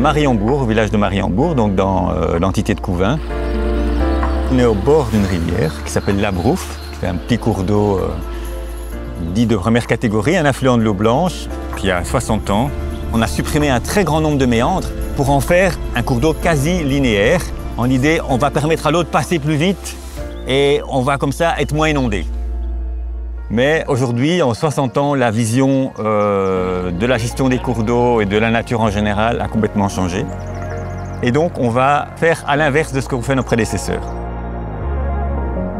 Mariembourg, au village de Mariembourg, donc dans l'entité de Couvin. On est au bord d'une rivière qui s'appelle la Brouffe. C'est un petit cours d'eau dit de première catégorie, un affluent de l'eau blanche. Puis il y a 60 ans, on a supprimé un très grand nombre de méandres pour en faire un cours d'eau quasi linéaire. En idée, on va permettre à l'eau de passer plus vite et on va comme ça être moins inondé. Mais aujourd'hui, en 60 ans, la vision de la gestion des cours d'eau et de la nature en général a complètement changé. Et donc, on va faire à l'inverse de ce qu'ont fait nos prédécesseurs.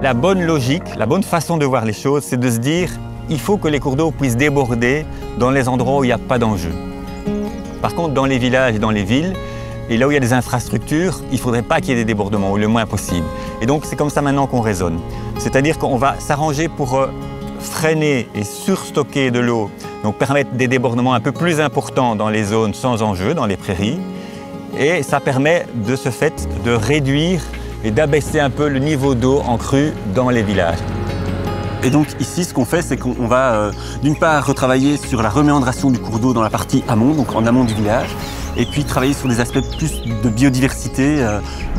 La bonne logique, la bonne façon de voir les choses, c'est de se dire il faut que les cours d'eau puissent déborder dans les endroits où il n'y a pas d'enjeu. Par contre, dans les villages et dans les villes, et là où il y a des infrastructures, il ne faudrait pas qu'il y ait des débordements, ou le moins possible. Et donc, c'est comme ça maintenant qu'on raisonne. C'est-à-dire qu'on va s'arranger pour freiner et surstocker de l'eau, donc permettre des débordements un peu plus importants dans les zones sans enjeu, dans les prairies. Et ça permet de ce fait de réduire et d'abaisser un peu le niveau d'eau en crue dans les villages. Et donc ici, ce qu'on fait, c'est qu'on va d'une part retravailler sur la reméandration du cours d'eau dans la partie amont, donc en amont du village, et puis travailler sur des aspects plus de biodiversité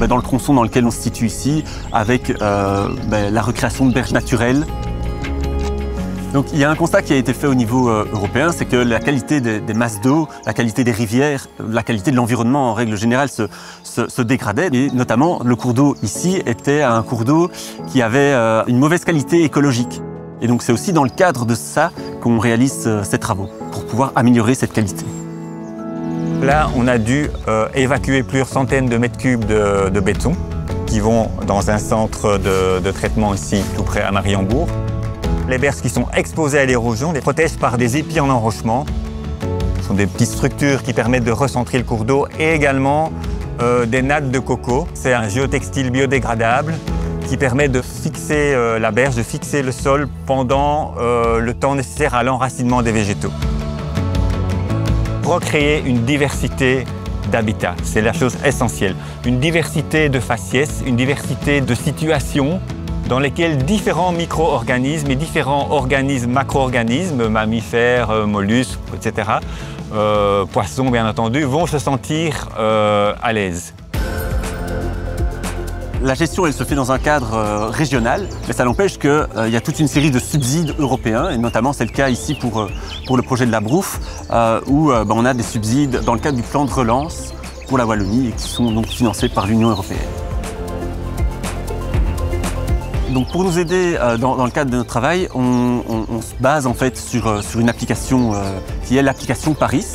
dans le tronçon dans lequel on se situe ici, avec la recréation de berges naturelles. Donc il y a un constat qui a été fait au niveau européen, c'est que la qualité des masses d'eau, la qualité des rivières, la qualité de l'environnement en règle générale se dégradait. Et notamment, le cours d'eau ici était un cours d'eau qui avait une mauvaise qualité écologique. Et donc c'est aussi dans le cadre de ça qu'on réalise ces travaux, pour pouvoir améliorer cette qualité. Là, on a dû évacuer plusieurs centaines de mètres cubes de béton qui vont dans un centre de traitement ici, tout près à Mariembourg. Les berges qui sont exposées à l'érosion les protègent par des épis en enrochement. Ce sont des petites structures qui permettent de recentrer le cours d'eau et également des nattes de coco. C'est un géotextile biodégradable qui permet de fixer la berge, de fixer le sol pendant le temps nécessaire à l'enracinement des végétaux. Recréer une diversité d'habitats, c'est la chose essentielle. Une diversité de faciès, une diversité de situations dans lesquels différents micro-organismes et différents organismes, macro-organismes, mammifères, mollusques, etc., poissons bien entendu, vont se sentir à l'aise. La gestion, elle se fait dans un cadre régional, mais ça n'empêche qu'il y a toute une série de subsides européens, et notamment c'est le cas ici pour le projet de la Brouffe, où on a des subsides dans le cadre du plan de relance pour la Wallonie et qui sont donc financés par l'Union européenne. Donc pour nous aider dans le cadre de notre travail, on se base en fait sur une application qui est l'application Paris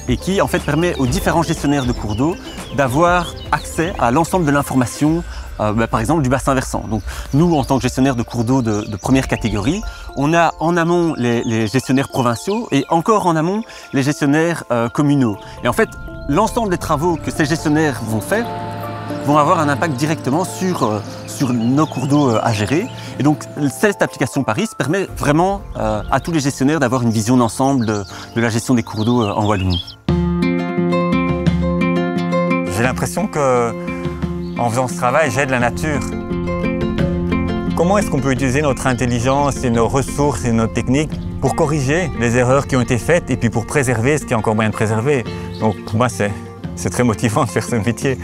et qui en fait permet aux différents gestionnaires de cours d'eau d'avoir accès à l'ensemble de l'information, par exemple du bassin versant. Donc nous, en tant que gestionnaires de cours d'eau de première catégorie, on a en amont les gestionnaires provinciaux et encore en amont les gestionnaires communaux. Et en fait, l'ensemble des travaux que ces gestionnaires vont faire vont avoir un impact directement sur nos cours d'eau à gérer. Et donc, cette application Paris permet vraiment à tous les gestionnaires d'avoir une vision d'ensemble de la gestion des cours d'eau en Wallonie. J'ai l'impression qu'en faisant ce travail, j'aide la nature. Comment est-ce qu'on peut utiliser notre intelligence et nos ressources et nos techniques pour corriger les erreurs qui ont été faites et puis pour préserver ce qui est encore moyen de préserver? Donc, pour moi, c'est très motivant de faire ce métier.